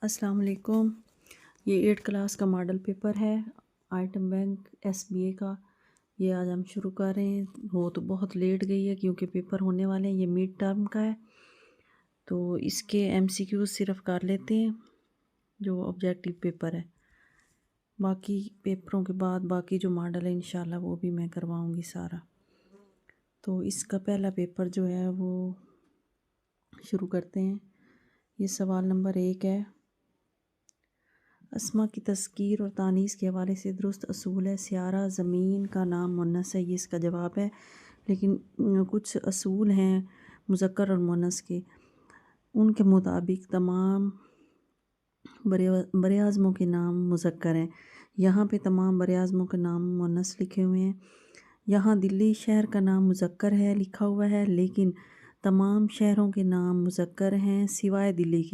अस्सलाम वालेकुम। ये 8 क्लास का मॉडल पेपर है आइटम बैंक एसबीए का। ये आज हम शुरू कर रहे हैं। हो तो बहुत लेट गई है क्योंकि पेपर होने वाले हैं। ये मिड टर्म का है तो इसके एमसीक्यूज सिर्फ कर लेते हैं जो ऑब्जेक्टिव पेपर है। बाकी पेपरों के बाद बाकी जो मॉडल है इंशाल्लाह वो भी मैं करवाऊंगी सारा। तो इसका पहला पेपर जो है वो शुरू करते हैं। ये सवाल नंबर 1 है। अस्मा की तस्कीर और तानीस के हवाले से दुरुस्त असूल है। स्यारा ज़मीन का नाम मुन्नस है, ये इसका जवाब है। लेकिन कुछ असूल हैं मुज़क्कर और मुन्नस के, उनके मुताबिक तमाम बरे आज़मों के नाम मुज़क्कर हैं। यहाँ पे तमाम बरे आज़मों के नाम मुन्नस लिखे हुए हैं। यहाँ दिल्ली शहर का नाम मुज़क्कर है लिखा हुआ है, लेकिन तमाम शहरों के नाम मुज़क्कर हैं सिवाय दिल्ली के।